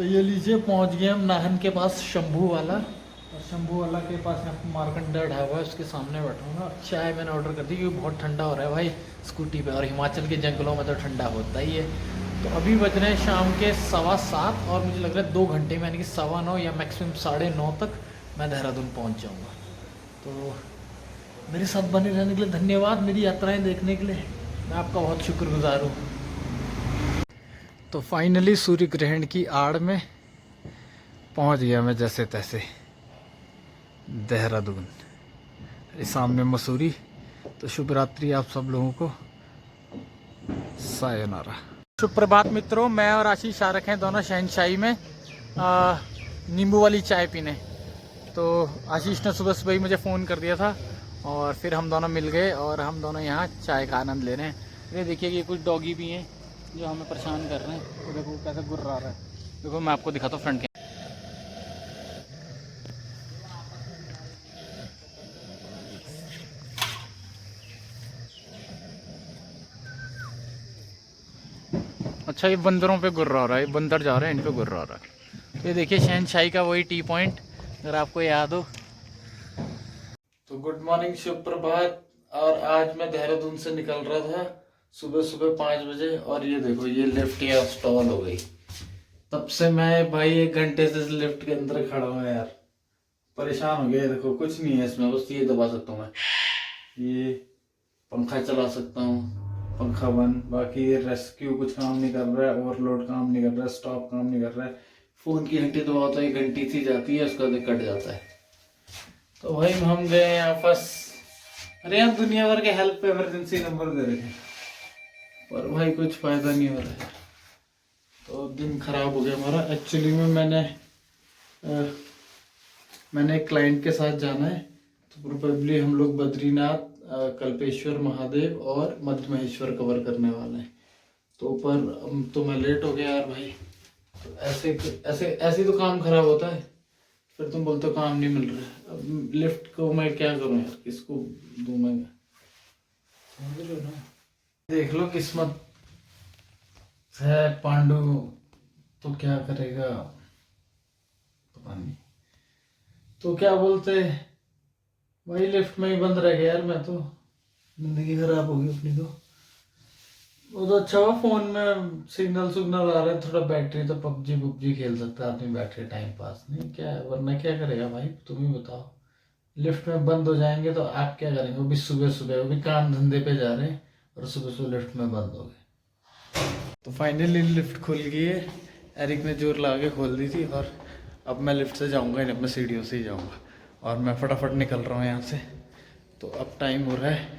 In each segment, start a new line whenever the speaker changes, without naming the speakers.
तो ये लीजिए पहुंच गए हम नाहन के पास शंभू वाला। और शंभू वाला के पास यहाँ पर मार्कंडा ढाबा है, उसके सामने बैठूंगा। चाय मैंने ऑर्डर कर दी क्योंकि बहुत ठंडा हो रहा है भाई स्कूटी पे, और हिमाचल के जंगलों में तो ठंडा होता ही है। तो अभी बज रहे हैं शाम के 7:15 और मुझे लग रहा है 2 घंटे में यानी कि 9:15 या मैक्सिमम 9:30 तक मैं देहरादून पहुँच जाऊँगा। तो मेरे साथ बने रहने के लिए धन्यवाद, मेरी यात्राएँ देखने के लिए मैं आपका बहुत शुक्रगुजार हूँ। तो फाइनली सूर्य ग्रहण की आड़ में पहुंच गया मैं जैसे तैसे देहरादून। इस सामने मसूरी। तो शुभ रात्रि आप सब लोगों को, सायोनारा। शुभ प्रभात मित्रों, मैं और आशीष आ रखे हैं दोनों शहनशाही में नींबू वाली चाय पीने। तो आशीष ने सुबह सुबह ही मुझे फ़ोन कर दिया था और फिर हम दोनों मिल गए और हम दोनों यहाँ चाय का आनंद ले रहे हैं। ये देखिए कि कुछ डॉगी भी हैं जो हमें परेशान कर रहे हैं। तो देखो कैसे गुर्रा रहा है। देखो मैं आपको दिखाता हूँ फ्रंट के। अच्छा ये बंदरों पे गुर्रा हो रहा है, ये बंदर जा रहे हैं इन पे गुर्रा हो रहा है। ये देखिए शहनशाही का वही टी पॉइंट, अगर आपको याद हो। तो गुड मॉर्निंग, शुभ प्रभात। और आज मैं देहरादून से निकल रहा था सुबह सुबह 5 बजे और ये देखो ये लिफ्ट यहाँ इंस्टॉल हो गई। तब से मैं भाई 1 घंटे से लिफ्ट के अंदर खड़ा हूँ यार, परेशान हो गया। देखो कुछ नहीं है इसमें, बस ये दबा सकता हूँ मैं, ये पंखा चला सकता हूँ, पंखा बंद। बाकी ये रेस्क्यू कुछ काम नहीं कर रहा है, ओवरलोड काम नहीं कर रहा है, स्टॉप काम नहीं कर रहा है। फ़ोन की घंटी दबाओ तो 1 घंटी सी जाती है, उसका बाद कट जाता है। तो भाई हम गए यहाँ फंस। अरे यहाँ दुनिया भर के हेल्प पे इमरजेंसी नंबर दे रखे पर भाई कुछ फ़ायदा नहीं हो रहा है। तो दिन खराब हो गया हमारा। एक्चुअली में मैंने एक क्लाइंट के साथ जाना है, तो प्रोबेबली हम लोग बद्रीनाथ, कल्पेश्वर महादेव और मध्य महेश्वर कवर करने वाले हैं। तो ऊपर तो मैं लेट हो गया यार भाई। तो ऐसे तो काम खराब होता है, फिर तुम बोलते हो काम नहीं मिल रहा है। अब लिफ्ट को मैं क्या करूं यार, किसको दूं मैं, समझ रहे हो ना। देख लो किस्मत है पांडु तो क्या करेगा पता नहीं। तो क्या बोलते वही लिफ्ट में ही बंद रह गया यार, मैं तो जिंदगी खराब होगी अपनी। तो वो तो अच्छा हुआ फोन में सिग्नल आ रहा है, थोड़ा बैटरी तो पबजी खेल सकता है आदमी बैटरी, टाइम पास नहीं क्या है, वरना क्या करेगा भाई तुम ही बताओ। लिफ्ट में बंद हो जाएंगे तो आप क्या करेंगे, वो भी सुबह सुबह, वो भी काम धंधे पे जा रहे हैं और सुबह सुबह लिफ्ट में बंद हो गए। तो फाइनली लिफ्ट खुल गई है, एरिक ने जोर लगा के खोल दी थी। और अब मैं लिफ्ट से जाऊँगा, अब मैं सीढ़ियों से ही जाऊँगा और मैं फटाफट निकल रहा हूँ यहाँ से। तो अब टाइम हो रहा है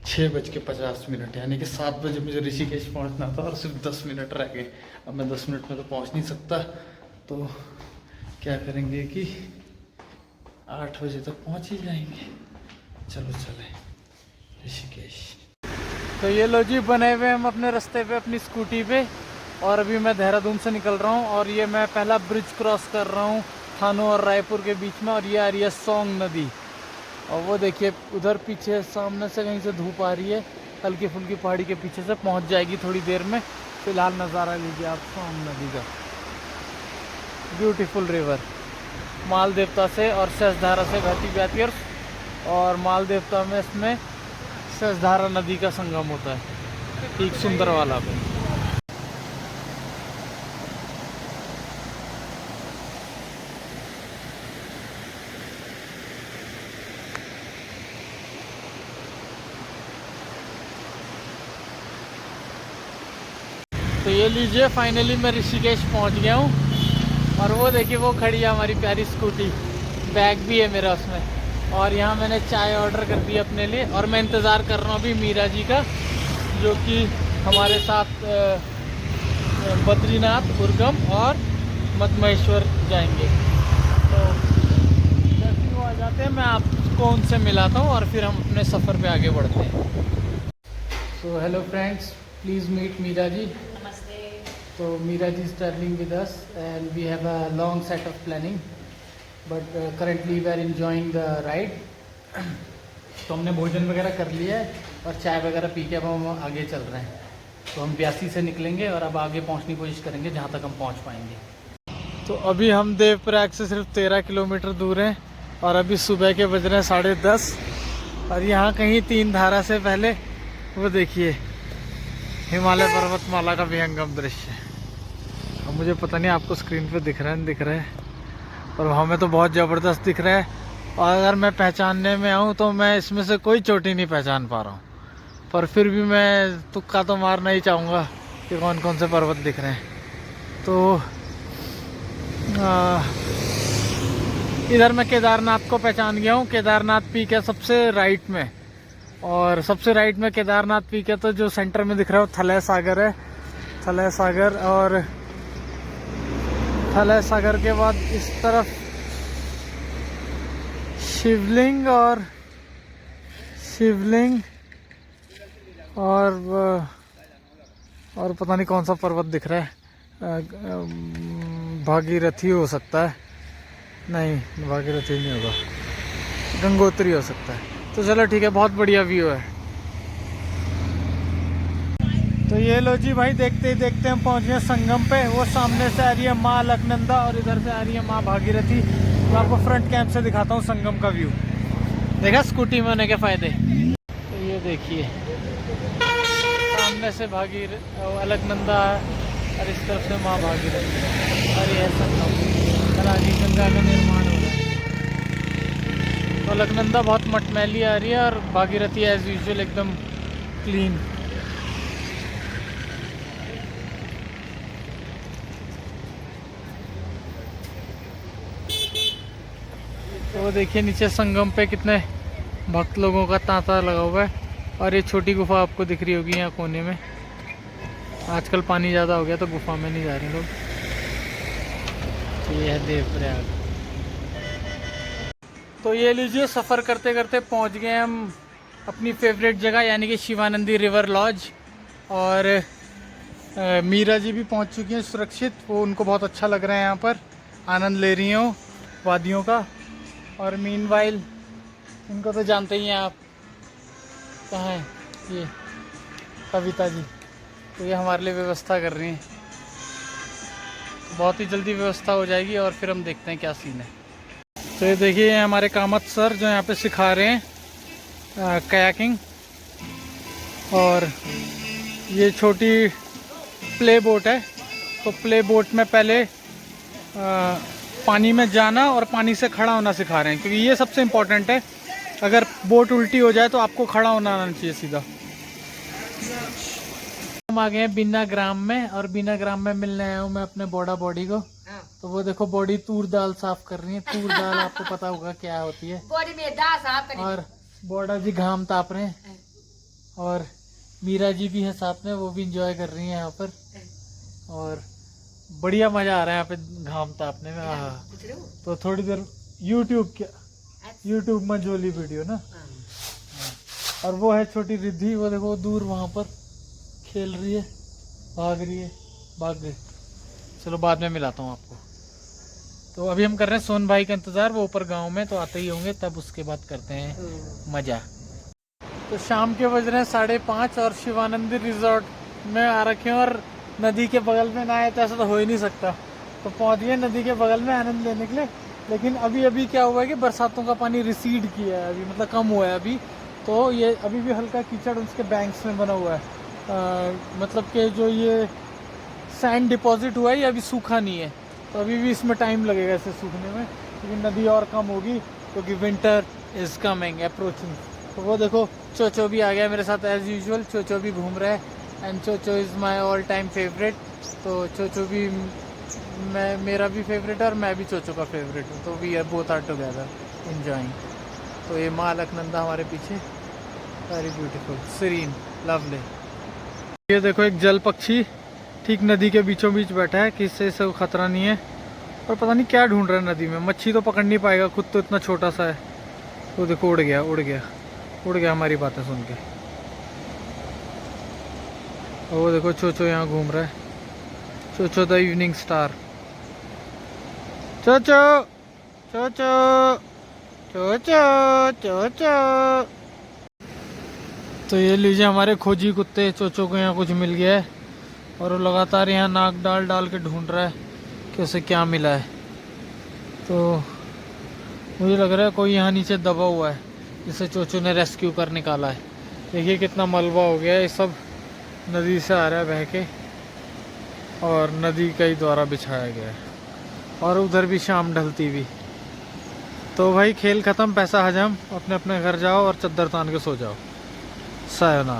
6:50, यानी कि 7 बजे मुझे ऋषिकेश पहुँचना था और सिर्फ 10 मिनट रह गए। अब मैं 10 मिनट में तो पहुँच नहीं सकता, तो क्या करेंगे कि 8 बजे तक पहुँच ही जाएंगे। चलो चले ऋषिकेश। तो ये लो जी बने हुए हम अपने रास्ते पे अपनी स्कूटी पे, और अभी मैं देहरादून से निकल रहा हूँ। और ये मैं पहला ब्रिज क्रॉस कर रहा हूँ थानो और रायपुर के बीच में, और ये आ रही है सोंग नदी। और वो देखिए उधर पीछे सामने से कहीं से धूप आ रही है, हल्की फुल्की पहाड़ी के पीछे से, पहुंच जाएगी थोड़ी देर में। फिलहाल नज़ारा लीजिए आप सोंग नदी का, ब्यूटीफुल रिवर। माल देवता से और सेसधारा से बहती है, और माल देवता में इसमें सेसधारा नदी का संगम होता है, ठीक सुंदर वाला पे। तो ये लीजिए फाइनली मैं ऋषिकेश पहुंच गया हूँ। और वो देखिए वो खड़ी है हमारी प्यारी स्कूटी, बैग भी है मेरा उसमें। और यहाँ मैंने चाय ऑर्डर कर दी अपने लिए, और मैं इंतज़ार कर रहा हूँ अभी मीरा जी का, जो कि हमारे साथ बद्रीनाथ, उर्गम और मध्य महेश्वर जाएंगे। तो जैसे ही वो आ जाते हैं मैं आपको उनसे मिलाता हूँ और फिर हम अपने सफ़र पे आगे बढ़ते हैं। So hello friends, please meet Meera ji. So Meera ji is traveling with us and we have a long set of planning, but currently we are enjoying the ride. तो हमने भोजन वगैरह कर लिया है और चाय वगैरह पी के अब हम आगे चल रहे हैं। तो हम ब्यासी से निकलेंगे और अब आगे पहुंचने की कोशिश करेंगे जहां तक हम पहुंच पाएंगे। तो अभी हम देवप्रयाग से सिर्फ 13 किलोमीटर दूर हैं और अभी सुबह के बज रहे हैं 10:30। और यहाँ कहीं तीन धारा से पहले वो देखिए हिमालय पर्वतमाला का विहंगम दृश्य। अब मुझे पता नहीं आपको स्क्रीन पे दिख रहा है नहीं दिख रहा है, और हमें तो बहुत ज़बरदस्त दिख रहा है। और अगर मैं पहचानने में आऊँ तो मैं इसमें से कोई चोटी नहीं पहचान पा रहा हूँ, पर फिर भी मैं तुक्का तो मारना ही चाहूँगा कि कौन कौन से पर्वत दिख रहे हैं। तो इधर मैं केदारनाथ को पहचान गया हूँ। केदारनाथ पीक है सबसे राइट में, और सबसे राइट में केदारनाथ पीक है। तो जो सेंटर में दिख रहा है वो थलय सागर है, थलय सागर। और थलय सागर के बाद इस तरफ शिवलिंग और पता नहीं कौन सा पर्वत दिख रहा है, भागीरथी हो सकता है, नहीं भागीरथी नहीं होगा, गंगोत्री हो सकता है। तो चलो ठीक है, बहुत बढ़िया व्यू है। तो ये लो जी भाई, देखते ही देखते हम पहुंच गए संगम पे। वो सामने से आ रही है माँ अलकनंदा और इधर से आ रही है माँ भागीरथी। तो आपको फ्रंट कैंप से दिखाता हूँ संगम का व्यू। देखा स्कूटी में होने के फायदे। तो ये देखिए सामने से अलकनंदा और इस तरफ से माँ भागीरथी और ये संगम। रानी गंगा का निर्माण हो रहा है। तो अलकनंदा बहुत मटमैली आ रही है और भागीरथी एज यूजुअल एकदम क्लीन। तो देखिए नीचे संगम पे कितने भक्त लोगों का तांता लगा हुआ है। और ये छोटी गुफा आपको दिख रही होगी यहाँ कोने में। आजकल पानी ज़्यादा हो गया तो गुफा में नहीं जा रहे लोग। तो ये है देवप्रयाग। तो ये लीजिए, सफ़र करते करते पहुँच गए हम अपनी फेवरेट जगह यानी कि शिवानंदी रिवर लॉज। और मीरा जी भी पहुँच चुकी हैं सुरक्षित। वो उनको बहुत अच्छा लग रहा है, यहाँ पर आनंद ले रही हूँ वादियों का। और मीनवाइल इनको तो जानते ही हैं आप, कहाँ हैं ये कविता जी। तो ये हमारे लिए व्यवस्था कर रही हैं। बहुत ही जल्दी व्यवस्था हो जाएगी और फिर हम देखते हैं क्या सीन है। तो ये देखिए हमारे कामत सर जो यहाँ पे सिखा रहे हैं कयाकिंग। और ये छोटी प्ले बोट है। तो प्ले बोट में पहले पानी में जाना और पानी से खड़ा होना सिखा रहे हैं, क्योंकि ये सबसे इम्पोर्टेंट है। अगर बोट उल्टी हो जाए तो आपको खड़ा होना आना चाहिए सीधा। हम आ गए हैं बीना ग्राम में, और बीना ग्राम में मिलने आया हूँ मैं अपने बोडा बॉडी को। तो वो देखो बॉडी तूर दाल साफ कर रही है। तूर दाल आपको पता होगा क्या होती है। बॉडी में दाल साफ कर रही है। और बोडा जी घाम ताप रहे हैं, और मीरा जी भी है साथ में, वो भी इंजॉय कर रही है यहाँ पर। और बढ़िया मजा आ रहा है यहाँ पे घाम तापने में। हाँ, तो थोड़ी देर यूट्यूब में जोली वीडियो ना। और वो है छोटी रिद्धि, वो देखो दूर वहाँ पर खेल रही है, भाग गई। चलो बाद में मिलाता हूँ आपको। तो अभी हम कर रहे हैं सोन भाई का इंतज़ार, वो ऊपर गांव में तो आते ही होंगे, तब उसके बाद करते हैं मज़ा। तो शाम के बज रहे हैं 5:30 और शिवानंदी रिजॉर्ट में आ रखे हैं। और नदी के बगल में ना आए तो ऐसा तो हो ही नहीं सकता। तो पहुँच गए नदी के बगल में आनंद लेने के लिए। लेकिन अभी क्या हुआ है कि बरसातों का पानी रिसीड किया है अभी, मतलब कम हुआ है अभी। तो ये अभी भी हल्का कीचड़ उसके बैंक्स में बना हुआ है। मतलब कि जो ये सैंड डिपॉजिट हुआ है ये अभी सूखा नहीं है। तो अभी भी इसमें टाइम लगेगा इसे सूखने में, क्योंकि नदी और कम होगी, क्योंकि विंटर इज़ कमिंग अप्रोचिंग। तो वो देखो चोचो भी आ गया मेरे साथ एज़ यूजुअल। चोचो भी घूम रहा है, and Chocho is my all time favourite. तो चोचो भी मेरा भी फेवरेट है और मैं भी चोचो का फेवरेट हूँ। तो we are both are together enjoying. तो ये माँ अलकनंदा हमारे पीछे, वेरी ब्यूटीफुल, सीरीन, लवली। ये देखो एक जल पक्षी ठीक नदी के बीचों बीच बैठा है, किससे इसे खतरा नहीं है। और पता नहीं क्या ढूंढ रहा है नदी में। मच्छी तो पकड़ नहीं पाएगा, खुद तो इतना छोटा सा है। तो देखो उड़ गया हमारी बातें सुन के। और वो देखो चोचो यहाँ घूम रहा है। Cho Cho the evening star. Cho Cho Cho Cho Cho Cho Cho Cho. तो ये लीजिए हमारे खोजी कुत्ते चोचो को यहाँ कुछ मिल गया है, और वो लगातार यहाँ नाक डाल के ढूंढ रहा है कि
कि उसे क्या मिला है। तो मुझे लग रहा है कोई यहाँ नीचे दबा हुआ है जिसे चोचू ने रेस्क्यू कर निकाला है। देखिए कितना मलबा हो गया है, ये सब नदी से आ रहा है बह के और नदी का ही द्वारा बिछाया गया है। और उधर भी शाम ढलती भी। तो भाई खेल ख़त्म, पैसा हजम, अपने अपने घर जाओ और चद्दर तान के सो जाओ। सायोनारा।